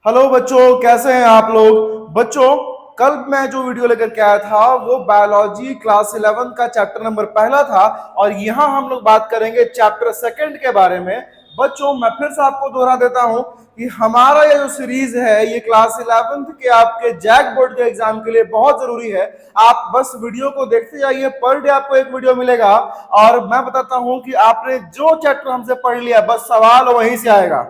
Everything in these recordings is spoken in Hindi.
हेलो बच्चों, कैसे हैं आप लोग। बच्चों, कल मैं जो वीडियो लेकर के आया था वो बायोलॉजी क्लास 11 का चैप्टर नंबर पहला था और यहाँ हम लोग बात करेंगे चैप्टर सेकंड के बारे में। बच्चों, मैं फिर से आपको दोहरा देता हूँ कि हमारा ये जो सीरीज है ये क्लास 11th के आपके जैक बोर्ड के एग्जाम के लिए बहुत जरूरी है। आप बस वीडियो को देखते जाइए, पर डे आपको एक वीडियो मिलेगा और मैं बताता हूँ कि आपने जो चैप्टर हमसे पढ़ लिया बस सवाल वहीं से आएगा।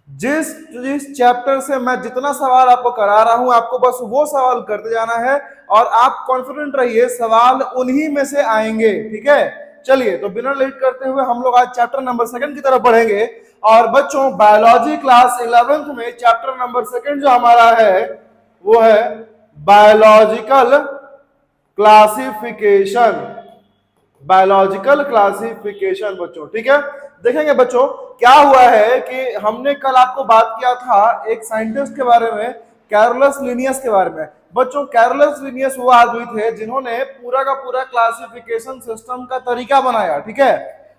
जिस जिस चैप्टर से मैं जितना सवाल आपको करा रहा हूं आपको बस वो सवाल करते जाना है और आप कॉन्फिडेंट रहिए सवाल उन्हीं में से आएंगे। ठीक है, चलिए तो बिना लेट करते हुए हम लोग आज चैप्टर नंबर सेकंड की तरफ बढ़ेंगे। और बच्चों, बायोलॉजी क्लास 11th में चैप्टर नंबर सेकंड जो हमारा है वो है बायोलॉजिकल क्लासिफिकेशन। बायोलॉजिकल क्लासिफिकेशन बच्चों, ठीक है। देखेंगे बच्चों क्या हुआ है कि हमने कल आपको बात किया था एक साइंटिस्ट के बारे में, कैरोलस लिनियस के बारे में। बच्चों, कैरोलस लिनियस वो आदमी थे जिन्होंने पूरा का पूरा क्लासिफिकेशन सिस्टम का तरीका बनाया, ठीक है।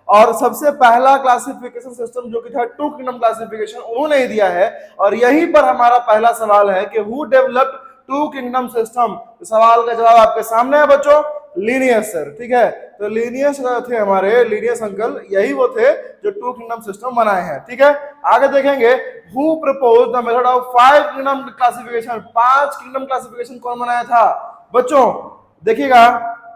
और सबसे पहला क्लासिफिकेशन सिस्टम जो कि था टू किंगडम क्लासिफिकेशन, उन्होंने ही दिया है। और यहीं पर हमारा पहला सवाल है कि who developed two kingdom system. सवाल का जवाब आपके सामने है बच्चों, लीनियस सर, ठीक है। तो लीनियस थे हमारे, लीनियस अंकल यही वो थे जो टू किंगडम सिस्टम बनाए हैं, ठीक है। आगे देखेंगे who propose the method of five kingdom classification. पांच किंगडम क्लासिफिकेशन कौन बनाया था बच्चों, देखिएगा।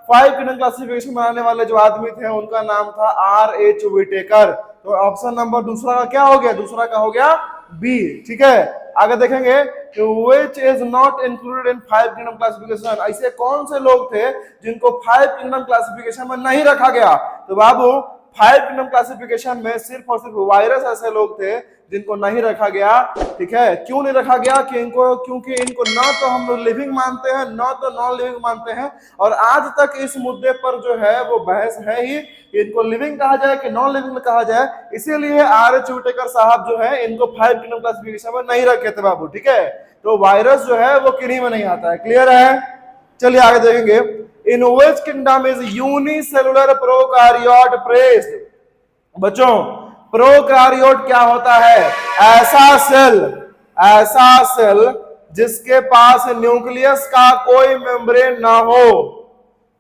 फाइव किंगडम क्लासिफिकेशन बनाने वाले जो आदमी थे उनका नाम था R.H. विटेकर। तो ऑप्शन नंबर दूसरा का क्या हो गया, दूसरा का हो गया बी, ठीक है। आगे देखेंगे which is not included in five kingdom classification। ऐसे कौन से लोग थे जिनको फाइव किंगडम क्लासिफिकेशन में नहीं रखा गया। तो बाबू, फाइव किंगडम क्लासिफिकेशन में सिर्फ और सिर्फ वायरस ऐसे लोग थे जिनको नहीं रखा गया, ठीक है। क्यों नहीं रखा गया कि क्योंकि इनको ना तो हम लोग लिविंग मानते हैं ना तो नॉन लिविंग मानते हैं। और आज तक इस मुद्दे पर जो है वो बहस है ही, इनको लिविंग कहा जाए कि नॉन लिविंग कहा जाए। इसीलिए R.H. विटेकर साहब जो है इनको फाइव किंगडम क्लासिफिकेशन में नहीं रखे थे बाबू, ठीक है। तो वायरस जो है वो किन्हीं में नहीं आता है, क्लियर है। चलिए आगे देखेंगे in which kingdom is unicellular prokaryote placed. बच्चों, प्रोकारियोट क्या होता है, ऐसा सेल जिसके पास न्यूक्लियस का कोई मेम्ब्रेन ना हो,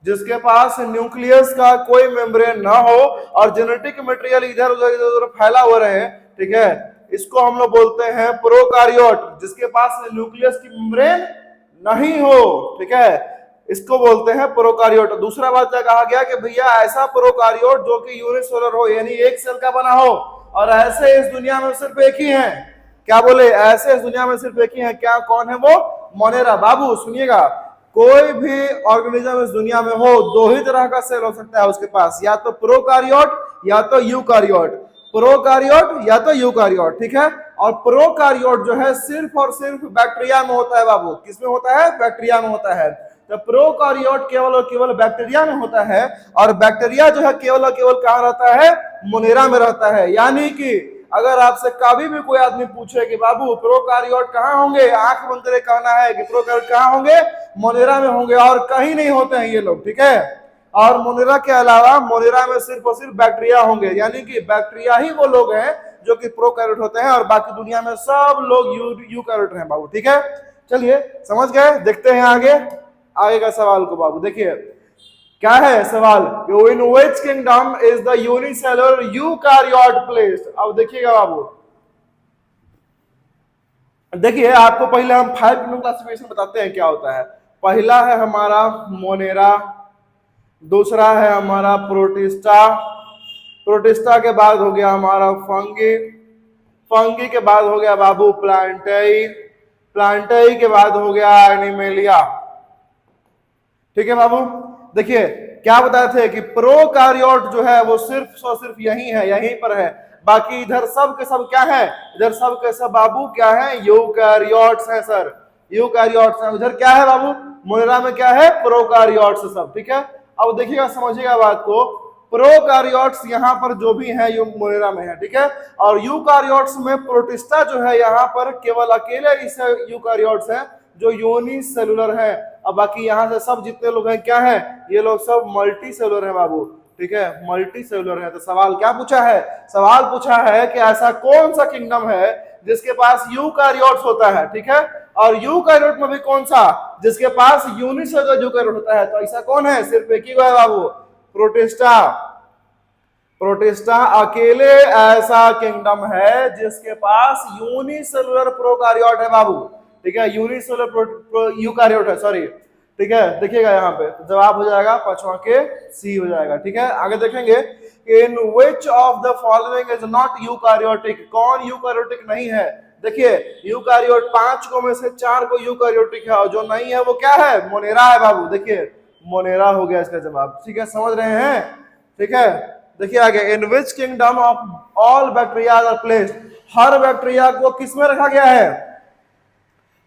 जिसके पास न्यूक्लियस का कोई मेम्ब्रेन ना हो और जेनेटिक मटेरियल इधर उधर फैला हुआ रहे, ठीक है। इसको हम लोग बोलते हैं प्रोकारियोट, जिसके पास न्यूक्लियस की मेम्ब्रेन नहीं हो, ठीक है। इसको बोलते हैं प्रोकारियोट। दूसरा बात क्या कहा गया कि भैया ऐसा प्रोकारियोट जो कि यूनिसेलुलर हो, यानी एक सेल का बना हो। और ऐसे इस दुनिया में सिर्फ एक ही है, क्या बोले, ऐसे इस दुनिया में सिर्फ एक ही है, क्या, कौन है वो, मोनेरा। बाबू सुनिएगा, कोई भी ऑर्गेनिज्म इस दुनिया में हो दो ही तरह का सेल हो सकता है उसके पास, या तो प्रोकारियोट या तो यूकारियोट, प्रोकारियोट या तो यूकारियोट, ठीक है। और प्रोकारियोट जो है सिर्फ और सिर्फ बैक्टीरिया में होता है बाबू। किसमें होता है, बैक्टीरिया में होता है। तो प्रोकारियोट केवल और केवल बैक्टीरिया में होता है और बैक्टीरिया जो है केवल और केवल कहां रहता है, मोनेरा में रहता है। यानी कि अगर आपसे कभी भी कोई आदमी पूछे कि बाबू प्रोकारियोट कहां होंगे, आंख बंद करके कहना है कि प्रोकारियोट कहां होंगे, मोनेरा में होंगे और कहीं नहीं होते हैं ये लोग, ठीक है। और मोनेरा के अलावा मोनेरा में सिर्फ और सिर्फ बैक्टीरिया होंगे, यानी कि बैक्टीरिया ही वो लोग हैं जो कि प्रोकारियोट होते हैं और बाकी दुनिया में सब लोग यूकारियोट हैं बाबू, ठीक है। चलिए समझ गए, देखते हैं आगे आगे का सवाल को बाबू। देखिए क्या है सवाल, in which kingdom is the unicellular eukaryote placed. अब देखिएगा बाबू, देखिए आपको पहले हम फाइव किंगडम क्लासिफिकेशन बताते हैं क्या होता है। पहला है हमारा मोनेरा, दूसरा है हमारा प्रोटिस्टा, प्रोटिस्टा के बाद हो गया हमारा फंगी, फंगी के बाद हो गया बाबू प्लांटाई, प्लांटाई के बाद हो गया एनिमेलिया, ठीक है बाबू। देखिए क्या बताए थे कि प्रोकारियोट जो है वो सिर्फ और सिर्फ यही है, यहीं पर है। बाकी इधर सब के सब क्या है, इधर सब के सब बाबू क्या है, यूकारियोट्स हैं सर, यूकारियोट्स हैं। उधर क्या है बाबू, मोनेरा में क्या है, प्रोकारियोट्स सब, ठीक है। अब देखिएगा समझिएगा बात को, प्रोकारियोट्स यहाँ पर जो भी है ये मोनेरा में है, ठीक है। और यूकारियोट्स में प्रोटिस्टा जो है यहाँ पर केवल अकेले इस यूकारियोट्स है जो यूनिसेलुलर है। अब बाकी यहाँ से सब जितने लोग हैं क्या है, ये लोग सब मल्टी सेलुलर है बाबू, ठीक है, मल्टी सेलुलर है। तो सवाल क्या पूछा है, सवाल पूछा है कि ऐसा कौन सा किंगडम है जिसके पास यूकारियोट्स होता है, ठीक है, और यूकारियोट में भी कौन सा, जिसके पास यूनिसेलुलर यूकारियोट होता है। तो ऐसा कौन है, सिर्फ एक ही है बाबू, प्रोटिस्टा। प्रोटिस्टा अकेले ऐसा किंगडम है जिसके पास यूनिसेलुलर प्रोकारियोट है बाबू, ठीक है, यूनिसेलुलर यूकारियोट है, सॉरी, ठीक है। देखिएगा यहाँ पे तो जवाब हो जाएगा पांचवा के सी हो जाएगा, ठीक है। आगे देखेंगे, in which of the following is not eukaryotic, कौन यूकारियोटिक नहीं है। देखिए यूकारियोट 5 को में से 4 को यूकारियोटिक है, और जो नहीं है वो क्या है, मोनेरा है बाबू। देखिए मोनेरा हो गया इसका जवाब, ठीक है, समझ रहे हैं, ठीक है। देखिए आगे, in which kingdom of all bacteria are placed, हर बैक्टीरिया को किस में रखा गया है,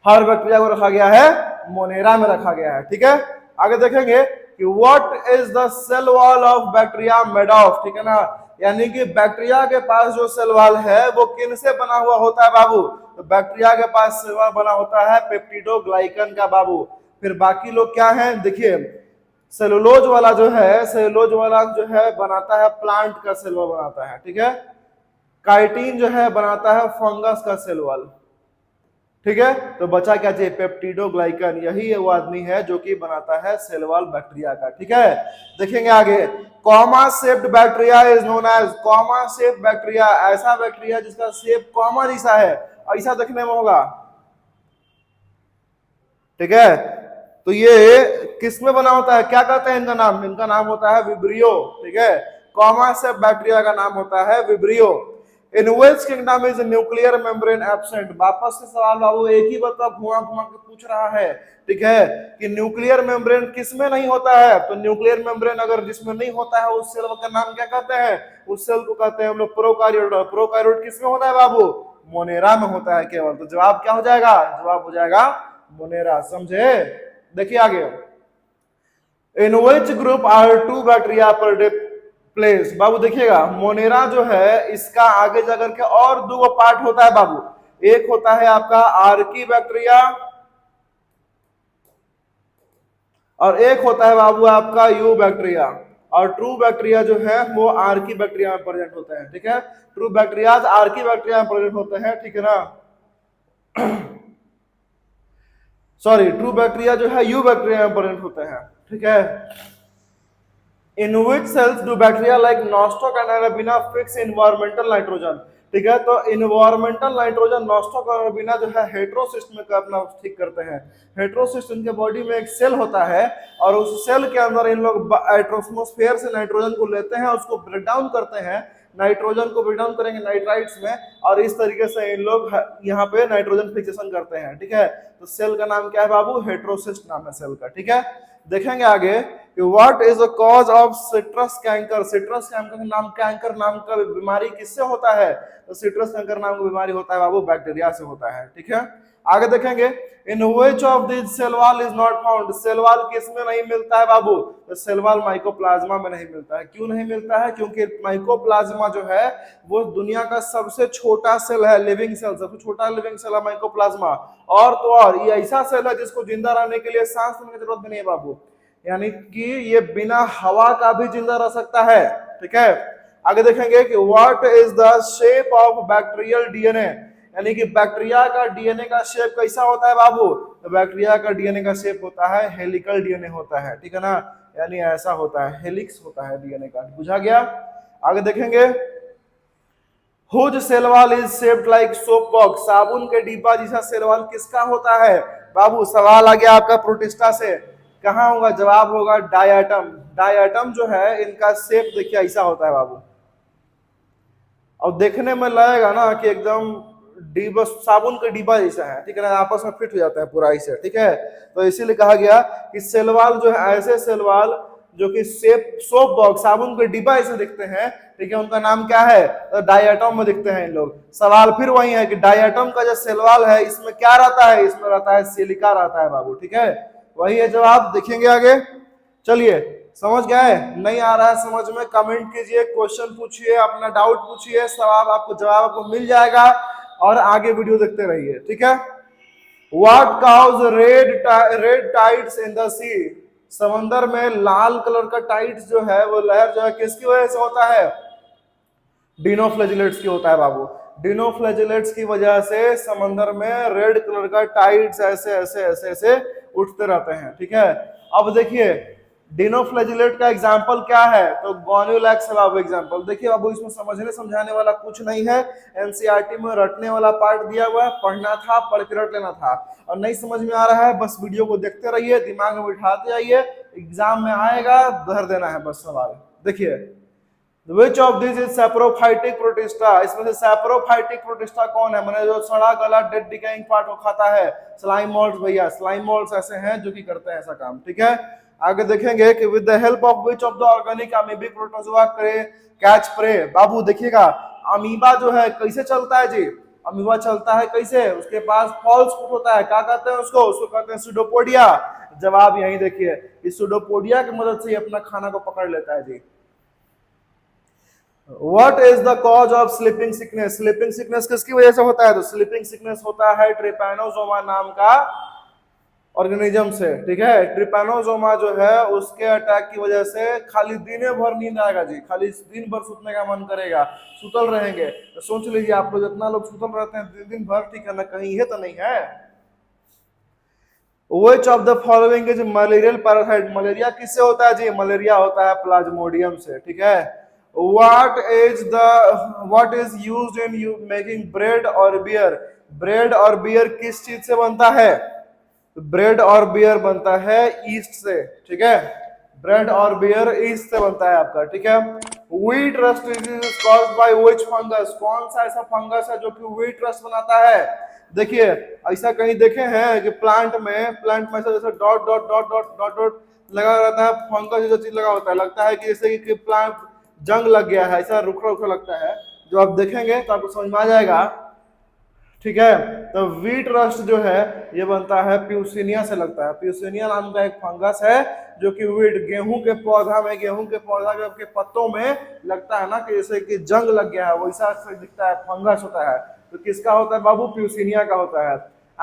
हर बैक्टीरिया को रखा गया है मोनेरा में रखा गया है, ठीक है। आगे देखेंगे कि what is the cell wall of bacteria made of, ठीक है ना, यानी कि बैक्टीरिया के पास जो सेल वॉल है वो किन से बना हुआ होता है बाबू, तो बैक्टीरिया के पास सेल वॉल बना होता है पेप्टिडोग्लाइकन का बाबू। फिर बाकी लोग क्या है, देखिए सेलुलोज वाला जो है, सेलुलोज वाला जो है बनाता है प्लांट का सेल वॉल बनाता है, ठीक है। काइटिन जो है बनाता है फंगस का सेल वॉल, ठीक है। तो बचा क्या चाहिए, पेप्टिडोग्लाइकन, यही वो आदमी है जो कि बनाता है सेल वॉल बैक्टीरिया का, ठीक है। देखेंगे आगे, comma shaped bacteria is known as, comma shape bacteria ऐसा बैक्टीरिया जिसका शेप कॉमा जैसा है, ऐसा देखने में होगा, ठीक है। तो ये किस में बना होता है, क्या कहते हैं इनका नाम, इनका नाम होता है विब्रियो, ठीक है। कॉमा शेप बैक्टीरिया का नाम होता है vibrio. In which kingdom is nuclear membrane absent, वापस से सवाल बाबू एक ही बात घुमा घुमा के पूछ रहा है, ठीक है, कि न्यूक्लियर मेम्ब्रेन किस में नहीं होता है। तो न्यूक्लियर मेम्ब्रेन अगर जिसमें नहीं होता है उस सेल का नाम क्या कहते हैं, उस सेल को कहते हैं हम लोग प्रोकारियोट। प्रोकारियोट किस में होता है बाबू, मोनेरा में होता है केवल। तो जवाब क्या हो जाएगा, जवाब हो जाएगा मोनेरा, समझे। देखिए आगे, in which group are 2 bacteria पर प्लेस, बाबू देखिएगा मोनेरा जो है इसका आगे जाकर के और 2 पार्ट होता है बाबू, एक होता है आपका आर्की बैक्टीरिया और एक होता है बाबू आपका यू बैक्टीरिया, और ट्रू बैक्टीरिया जो है वो आर्की बैक्टीरिया में प्रेजेंट होते हैं, ठीक है। ट्रू बैक्टीरिया आर्की बैक्टीरिया में प्रेजेंट होते हैं, ठीक है ना, सॉरी ट्रू बैक्टीरिया जो है यू बैक्टीरिया में प्रेजेंट होते हैं, ठीक है। In which cells do bacteria like Nostoc and Anabaena fix environmental nitrogen, ठीक है। तो इन्वायरमेंटल नाइट्रोजन नॉस्टॉक और अरेबिना जो है हेटेरोसिस्ट में अपना ठीक करते हैं। हेटेरोसिस्ट इनके बॉडी में एक सेल होता है और उस सेल के अंदर इन लोग एटमॉस्फेयर से नाइट्रोजन को लेते हैं, उसको ब्रेक डाउन करते हैं, नाइट्रोजन को ब्रेक डाउन करेंगे नाइट्राइट्स में, और इस तरीके से इन लोग यहाँ पे नाइट्रोजन फिक्सेशन करते हैं, ठीक है। तो सेल का नाम क्या है बाबू, हेटेरोसिस्ट नाम है सेल का, ठीक है। देखेंगे आगे, what is the cause of citrus canker, citrus canker का नाम, कैंकर नाम का बीमारी किससे होता है, तो सिट्रस कैंकर नाम का बीमारी होता है बाबू बैक्टीरिया से होता है, ठीक है। आगे देखेंगे, in which of this cell wall is not found, cell wall किस में नहीं मिलता है बाबू, तो सेल वॉल माइकोप्लाज्मा में नहीं मिलता है। क्यों नहीं मिलता है, क्योंकि माइकोप्लाज्मा जो है वो दुनिया का सबसे छोटा सेल है, लिविंग सेल, सबसे छोटा लिविंग सेल है माइकोप्लाज्मा, और तो और ये ऐसा सेल है जिसको जिंदा रहने के लिए सांस लेने की जरूरत भी नहीं है बाबू, यानी कि ये बिना हवा का भी जिंदा रह सकता है, ठीक है। आगे देखेंगे कि what is the shape of bacterial DNA, यानी कि बैक्टीरिया का डीएनए का शेप कैसा होता है बाबू, तो बैक्टीरिया का डीएनए का शेप होता है हेलिकल डीएनए होता है, ठीक है ना, यानी ऐसा होता है, हेलिक्स होता है डीएनए का, बुझा गया। आगे देखेंगे, whose cell wall is shaped like soap box, साबुन के डिब्बा जैसा सेल वॉल किसका होता है बाबू, सवाल आ गया आपका प्रोटिस्टा से, कहां होगा, जवाब होगा डायटम। डायटम जो है इनका शेप देखिए ऐसा होता है बाबू, और देखने में लगेगा ना कि एकदम डिब्बा, साबुन का डिब्बा जैसा है, ठीक है ना, आपस में फिट हो जाता है पूरा ऐसे, ठीक है। तो इसीलिए कहा गया कि सेल वॉल जो है ऐसे सेल वॉल जो कि शेप सोप बॉक्स, साबुन के डिब्बा ऐसे दिखते हैं, ठीक है, उनका नाम क्या है, तो डायटम में दिखते हैं इन लोग। सवाल फिर वही है कि डायटम का जो सेल वॉल है इसमें क्या रहता है, इसमें रहता है सिलिका रहता है बाबू, ठीक है, वही है जवाब। देखेंगे आगे, चलिए समझ गए, नहीं आ रहा है समझ में कमेंट कीजिए, क्वेश्चन पूछिए, अपना डाउट पूछिए, सवाल आपको जवाब आपको मिल जाएगा, और आगे वीडियो देखते रहिए, ठीक है। What causes red tides in the sea, समंदर में लाल कलर का टाइड्स जो है वो लहर जो है किसकी वजह से होता है? डिनोफ्लैजिलेट्स की होता है बाबू। डिनोफ्लैजिलेट्स की वजह से समंदर में रेड कलर का टाइड्स ऐसे ऐसे ऐसे ऐसे उठते रहते हैं, ठीक है। अब देखिए डिनोफ्लैजिलेट का एग्जाम्पल क्या है? तो गोन्यूलैक्स है बाबू एग्जाम्पल। देखिए बाबू इसमें समझने समझाने वाला कुछ नहीं है, एनसीईआरटी में रटने वाला पार्ट दिया हुआ है, पढ़ना था, पढ़ के रट लेना था। और नहीं समझ में आ रहा है बस वीडियो को देखते रहिए, दिमाग में बिठाते आइए, एग्जाम में आएगा भर देना है बस सवाल। देखिए Which of these is saprophytic protista? इसमें से saprophytic protista कौन है? मैंने जो सड़ा गला डेड डिकेइंग पार्ट को खाता है, स्लाइम मोल्ड्स भैया, स्लाइम मोल्ड्स ऐसे हैं जो कि करते हैं ऐसा काम, ठीक है। आगे देखेंगे कि with the help of which of the organic amoebic protozoa catch prey. बाबू देखिएगा अमीबा जो है कैसे चलता है जी? अमीबा चलता है कैसे? उसके पास फॉल्स फुट होता है, क्या कहते हैं उसको? उसको कहते हैं सुडोपोडिया। जवाब यही देखिए, इस सुडोपोडिया की मदद से अपना खाना को पकड़ लेता है जी। What is the cause of sleeping sickness? Sleeping sickness किसकी वजह से होता है? तो स्लीपिंग सिकनेस होता है ट्रिपैनोसोमा नाम का ऑर्गेनिज्म से, ठीक है। ट्रिपैनोसोमा जो है उसके अटैक की वजह से खाली दिन भर नींद आएगा जी, खाली दिन भर सुतने का मन करेगा, सुतल रहेंगे। तो सोच लीजिए आप लोग जितना लोग सुतल रहते हैं दिन भर, ठीक है ना, कहीं है तो नहीं है। Which of the following is malarial parasite? Malaria किससे होता है जी? मलेरिया होता है प्लाज्मोडियम से, ठीक है। what is used in you making bread or beer? Bread और बियर किस चीज से बनता है? ब्रेड और बियर बनता है ईस्ट से, ठीक है। ब्रेड और बियर ईस्ट से बनता है आपका, ठीक है। Wheat rust disease is caused by which fungus? कौन सा ऐसा फंगस है जो कि व्हीट रस्ट बनाता है? देखिए ऐसा कहीं देखे हैं कि प्लांट में ऐसा जैसे dot dot dot dot dot dot लगा रहता है, फंगस जैसा चीज लगा होता है, लगता है कि जैसे कि प्लांट जंग लग गया है, ऐसा रुखा रुखा लगता है। जो आप देखेंगे तो आपको समझ में आ जाएगा, ठीक है। तो व्हीट रस्ट जो है ये बनता है प्यूसिनिया से लगता है। प्यूसिनिया नाम का एक फंगस है जो कि व्हीट गेहूं के पौधा में, गेहूं के पौधा के पत्तों में लगता है ना कि जैसे कि जंग लग गया है, वैसा दिखता है, फंगस होता है। तो किसका होता है बाबू? प्यूसिनिया का होता है।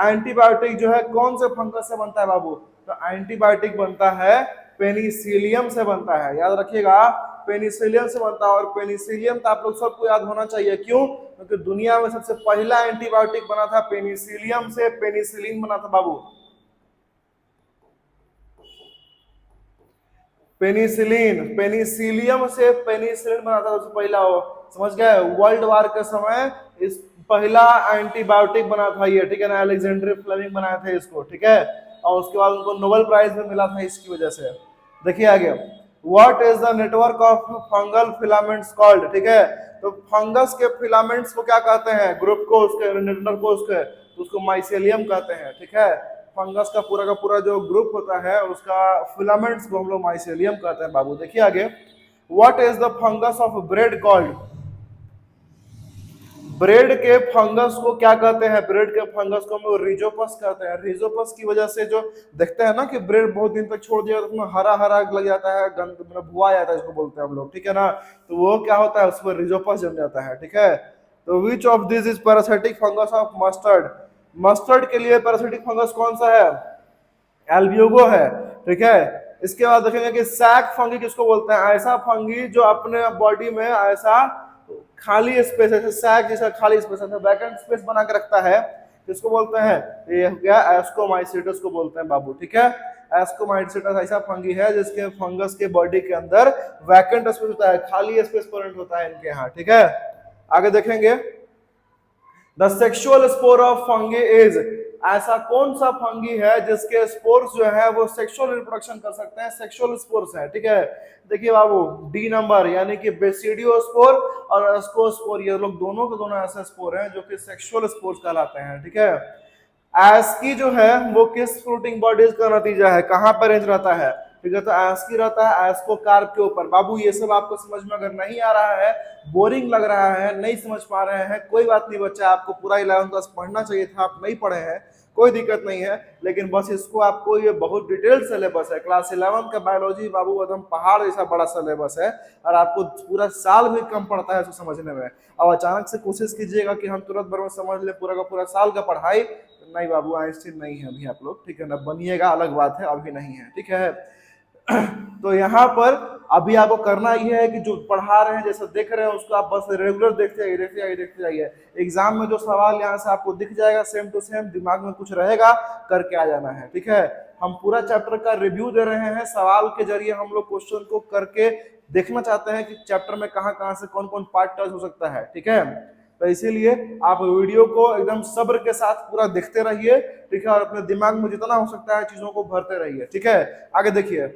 एंटीबायोटिक जो है कौन से फंगस से बनता है बाबू? तो एंटीबायोटिक बनता है पेनिसिलियम से बनता है, याद रखिएगा, पेनिसिलियम से बनता है। और पेनिसिलियम तो आप लोग सबको याद होना चाहिए, क्यों? क्योंकि दुनिया में सबसे पहला एंटीबायोटिक बना था पेनिसिलियम से, पेनिसिलिन बना था बाबू। पेनिसिलिन, पेनिसिलियम से पेनिसिलिन बना था सबसे पहला, हो समझ गए? वर्ल्ड वार के समय इस पहला एंटीबायोटिक बना था ये, ठीक है ना। अलेक्जेंडर फ्लेमिंग बनाए थे इसको, ठीक है। और उसके बाद उनको नोबेल प्राइज भी मिला था इसकी वजह से। देखिए आगे, what is the network of fungal filaments called? ठीक है, तो फंगस के फिलामेंट्स को क्या कहते हैं? ग्रुप को, उसके नेटवर्क को, उसको माइसेलियम कहते हैं, ठीक है। फंगस का पूरा जो ग्रुप होता है उसका फिलामेंट्स को हम लोग माइसेलियम कहते हैं बाबू। देखिए आगे, what is the fungus of bread called? Bread के फंगस को क्या कहते हैं? ब्रेड के फंगस को हम लोग रिजोपस कहते हैं। रिजोपस की वजह से जो देखते हैं ना कि ब्रेड बहुत दिन तक छोड़ दिया तो उसमें हरा हरा लग जाता है, गंद मतलब भुआ जाता है, इसको बोलते हैं हम लोग, ठीक है ना। तो वो क्या होता है, उस पर रिजोपस जम जाता है, ठीक है। तो which of this is parasitic fungus of mustard? Mustard के लिए पैरासिटिक फंगस कौन सा है? एल्ब्यूगो है, ठीक है। इसके बाद देखेंगे कि सैक फंगी किसको बोलते हैं? ऐसा फंगी जो अपने बॉडी में ऐसा खाली स्पेस है, सैक जैसा खाली स्पेस है, वैकेंट स्पेस बना के रखता है, किसको बोलते हैं? ये क्या? एस्कोमाइसिटस को बोलते हैं बाबू, ठीक है। एस्कोमाइसिटस ऐसा फंगी है जिसके फंगस के बॉडी के अंदर वैकेंट स्पेस होता है, खाली स्पेस प्रेजेंट होता है इनके यहाँ, ठीक है। आगे देखेंगे, the sexual spore of fungi is, ऐसा कौन सा फंगी है जिसके स्पोर्स जो है वो सेक्सुअल रिप्रोडक्शन कर सकते हैं? सेक्सुअल स्पोर्स है, ठीक है। देखिए बाबू, डी नंबर यानी कि बेसिडियोस्पोर और एस्कोस्पोर, ये लोग दोनों के दोनों ऐसे स्पोर हैं जो कि सेक्सुअल स्पोर्स कहलाते हैं, ठीक है। एस्की जो है वो किस फ्रूटिंग बॉडीज का नतीजा है? कहां पर रेंज रहता है? ठीक है, तो एस्की रहता है एस्कोकार्प के ऊपर। बाबू ये सब आपको समझ में अगर नहीं आ रहा है, बोरिंग लग रहा है, नहीं समझ पा रहे हैं, कोई बात नहीं बच्चा, आपको पूरा 11th क्लास पढ़ना चाहिए था, आप नहीं पढ़े हैं, कोई दिक्कत नहीं है। लेकिन बस इसको आपको, ये बहुत डिटेल सिलेबस है, क्लास 11 का बायोलॉजी बाबू एकदम पहाड़ जैसा बड़ा सिलेबस है, और आपको पूरा साल भी कम पड़ता है इसको समझने में। अब अचानक से कोशिश कीजिएगा कि हम तुरंत भर में समझ ले पूरा का पूरा साल का पढ़ाई, नहीं बाबू, आइंस्टीन नहीं है अभी आप लोग, ठीक है ना। बनिएगा अलग बात है, अभी नहीं है, ठीक है। तो यहाँ पर अभी आपको करना यह है कि जो पढ़ा रहे हैं जैसे देख रहे हैं उसको आप बस रेगुलर देखते जाइए देखते जाइए देखते जाइए। एग्जाम में जो सवाल यहाँ से आपको दिख जाएगा सेम टू सेम, दिमाग में कुछ रहेगा करके आ जाना है, ठीक है। हम पूरा चैप्टर का रिव्यू दे रहे हैं, सवाल के जरिए हम लोग क्वेश्चन को करके देखना चाहते हैं कि चैप्टर में कहाँ कहाँ से कौन कौन पार्ट टच हो सकता है, ठीक है। तो इसीलिए आप वीडियो को एकदम सब्र के साथ पूरा देखते रहिए, ठीक है, और अपने दिमाग में जितना हो सकता है चीजों को भरते रहिए, ठीक है। आगे देखिए,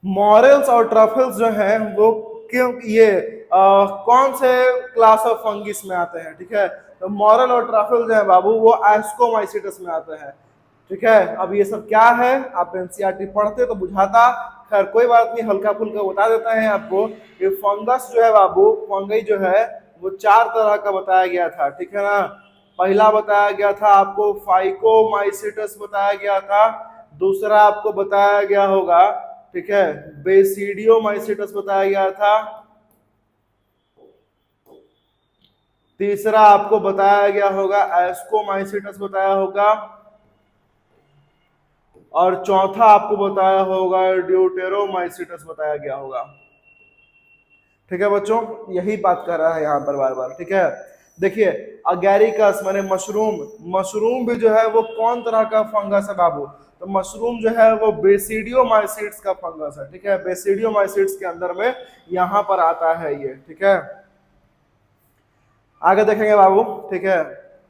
मॉरल्स और ट्रफल्स जो है वो क्यों ये कौन से क्लास ऑफ फंगिस में आते हैं, ठीक है। तो मॉरल और ट्रफल जो है बाबू वो एस्कोमाइसिटस में आते हैं, ठीक है। अब ये सब क्या है आप एनसीईआरटी पढ़ते तो बुझाता, खैर कोई बात नहीं, हल्का फुल्का बता देता है आपको। ये फंगस जो है बाबू, फंगई जो है वो 4 तरह का बताया गया था, ठीक है ना। पहला बताया गया था आपको फाइकोमाइसिटस बताया गया था, दूसरा आपको बताया गया होगा, ठीक है, बेसिडियोमाइसिटस बताया गया था, तीसरा आपको बताया गया होगा एस्कोमाइसिटस बताया होगा, और चौथा आपको बताया होगा ड्यूटेरोमाइसिटस बताया गया होगा, ठीक है बच्चों। यही बात कर रहा है यहाँ पर बार बार, ठीक है। देखिए अगैरिकस माने मशरूम, मशरूम भी जो है वो कौन तरह का फंगस है बाबू, तो मशरूम जो है वो बेसिडियोमाइसिट्स का फंगस है, ठीक है। बेसिडियोमाइसिट्स के अंदर में यहाँ पर आता है ये, ठीक है। आगे देखेंगे बाबू, ठीक है,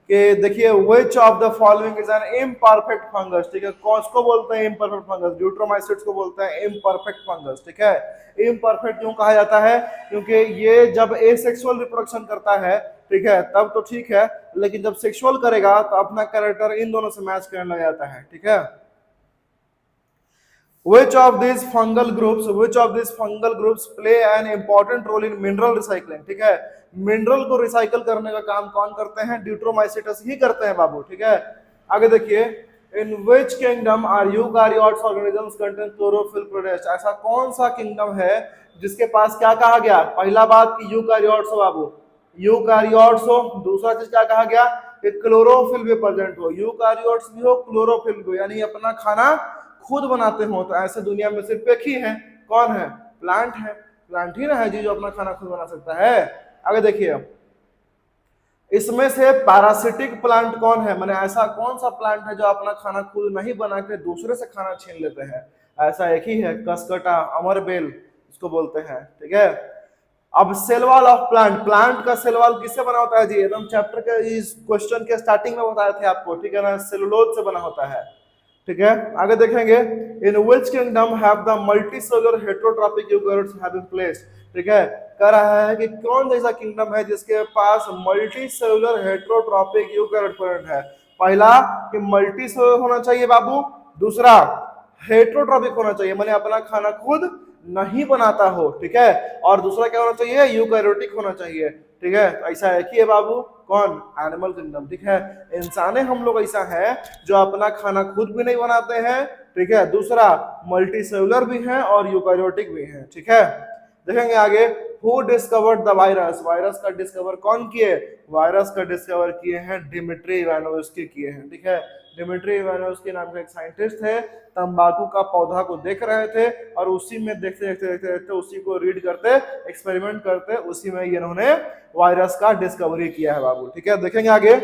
कि देखिए which of the following is an imperfect fungus, ठीक है। कौन को बोलते हैं इम्परफेक्ट फंगस, ड्यूट्रोमाइसिट्स को बोलते हैं इम्परफेक्ट फंगस, ठीक है। इम्परफेक्ट क्यों कहा जाता है, क्योंकि ये जब एसेक्सुअल रिप्रोडक्शन करता है, ठीक है, तब तो ठीक है, लेकिन जब सेक्सुअल करेगा तो अपना कैरेक्टर इन दोनों से मैच करने लग जाता है, ठीक है। Which of these fungal groups play an important role in mineral recycling, ठीक है। मिनरल को रिसाइकल करने का काम कौन करते हैं, ड्यूट्रोमाइसिटस ही करते हैं बाबू, ठीक है। आगे देखिए, in which kingdom are eukaryotes organisms contain chlorophyll products, ऐसा कौन सा किंगडम है जिसके पास क्या कहा गया, पहला बात कि यूकारियोट्स हो बाबू, यूकारियोट्स हो, दूसरा चीज क्या कहा गया कि क्लोरोफिल भी प्रेजेंट हो, यूकारियोट्स भी हो क्लोरोफिल भी, यानी अपना खाना खुद बनाते हो। तो ऐसे दुनिया में सिर्फ एक ही है, कौन है, प्लांट है, प्लांट ही ना है जी जो अपना खाना खुद बना सकता है। आगे देखिए, इसमें से पैरासिटिक प्लांट कौन है, माने ऐसा कौन सा प्लांट है जो अपना खाना खुद नहीं बना के दूसरे से खाना छीन लेते हैं, ऐसा एक ही है, कसकटा, अमरबेल इसको बोलते हैं, ठीक है। अब cell wall of plant, plant का सेल वॉल किससे बना होता है जी, एकदम चैप्टर के इस क्वेश्चन के स्टार्टिंग में बताए थे आपको, ठीक है ना, सेलुलोज से बना होता है, ठीक है। आगे देखेंगे, in which kingdom have the multicellular heterotrophic eukaryotes have been placed, ठीक है। कह रहा है कि कौन ऐसा किंगडम है जिसके पास मल्टीसेलुलर हेटेरोट्रॉपिक यूकैरियोट प्रेजेंट है। पहला कि मल्टीसेलुलर होना चाहिए बाबू, दूसरा हेटेरोट्रॉपिक होना चाहिए, माने अपना खाना खुद नहीं बनाता हो, ठीक है, और दूसरा क्या होना चाहिए, यूकैरियोटिक होना चाहिए, ठीक है। ऐसा एक ही है बाबू, कौन, एनिमल किंगडम, ठीक है। इंसाने हम लोग ऐसा है जो अपना खाना खुद भी नहीं बनाते हैं, ठीक है, दूसरा मल्टीसेलुलर भी हैं और यूकैरियोटिक भी हैं, ठीक है। देखेंगे आगे, who discovered the virus, virus का डिस्कवर कौन किए, वायरस का डिस्कवर किए हैं डिमिट्री इवानोव्स्की किए हैं, ठीक है। डिमिट्री इवानोव्स्की नाम का एक साइंटिस्ट थे, तंबाकू का पौधा को देख रहे थे और उसी में देखते देखते देखते देखते उसी को रीड करते, एक्सपेरिमेंट करते, उसी में इन्होंने वायरस का डिस्कवरी किया है बाबू, ठीक है। देखेंगे आगे,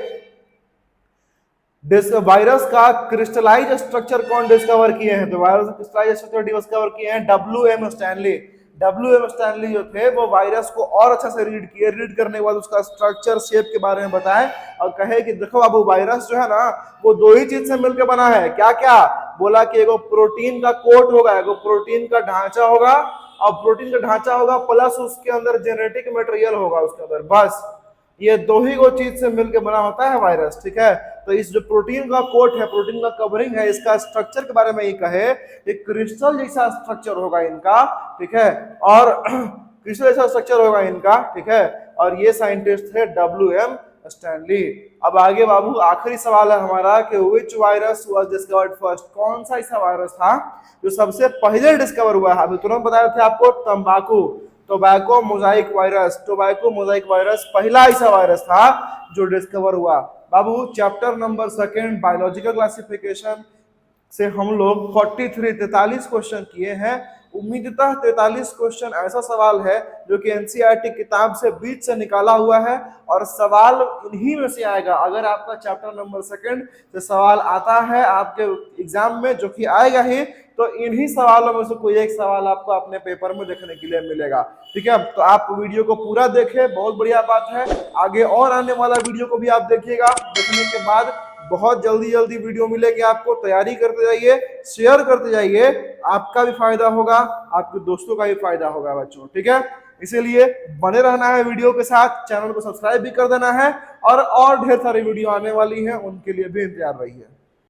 वायरस का क्रिस्टलाइज स्ट्रक्चर कौन डिस्कवर किए हैं, तो वायरस का क्रिस्टलाइज स्ट्रक्चर डिस्कवर किए हैं डब्ल्यू.एम. स्टैनली। डब्ल्यू.एम. स्टैनली जो थे वो वायरस को और अच्छा से रीड किए, रीड करने के बाद उसका स्ट्रक्चर शेप के बारे में बताएं और कहे कि देखो बाबू वायरस जो है ना वो 2 ही चीज से मिलकर बना है, क्या क्या, बोला कि एगो प्रोटीन का कोट होगा, एगो प्रोटीन का ढांचा होगा, और प्रोटीन का ढांचा होगा प्लस उसके अंदर जेनेटिक मटेरियल होगा उसके अंदर, बस ये 2 ही वो चीज से मिलकर बना होता है वायरस, ठीक है। तो इस जो प्रोटीन का कोट है, प्रोटीन का कवरिंग है, इसका स्ट्रक्चर के बारे में ये कहे एक क्रिस्टल जैसा स्ट्रक्चर होगा इनका, ठीक है, और क्रिस्टल जैसा स्ट्रक्चर होगा इनका, ठीक है। और ये साइंटिस्ट थे डब्ल्यू.एम. स्टैनली। अब आगे बाबू आखिरी सवाल है हमारा कि which virus was discovered first, कौन सा ऐसा वायरस था जो सबसे पहले डिस्कवर हुआ है, अभी तुरंत बताए थे आपको, तंबाकू, tobacco Mosaic virus, tobacco Mosaic virus पहला ऐसा वायरस था जो डिस्कवर हुआ। बाबू चैप्टर नंबर 2 बायोलॉजिकल क्लासिफिकेशन से हम लोग 43 क्वेश्चन किए हैं। उम्मीदतः 43 क्वेश्चन ऐसा सवाल है जो कि एनसीईआरटी किताब से बीच से निकाला हुआ है और सवाल इन्हीं में से आएगा। अगर आपका चैप्टर नंबर 2 से सवाल आता है आपके एग्जाम में, जो कि आएगा ही, तो इन्हीं सवालों में से कोई एक सवाल आपको अपने पेपर में देखने के लिए मिलेगा। ठीक है, तो आप वीडियो को पूरा देखें, बहुत बढ़िया बात है। आगे और आने वाला वीडियो को भी आप देखिएगा। देखने के बाद बहुत जल्दी जल्दी वीडियो मिलेगी आपको। तैयारी करते जाइए, शेयर करते जाइए, आपका भी फायदा होगा, आपके दोस्तों का भी फायदा होगा बच्चों। ठीक है, इसीलिए बने रहना है वीडियो के साथ, चैनल को सब्सक्राइब भी कर देना है, और ढेर सारी वीडियो आने वाली है, उनके लिए भी इंतजार रहिए।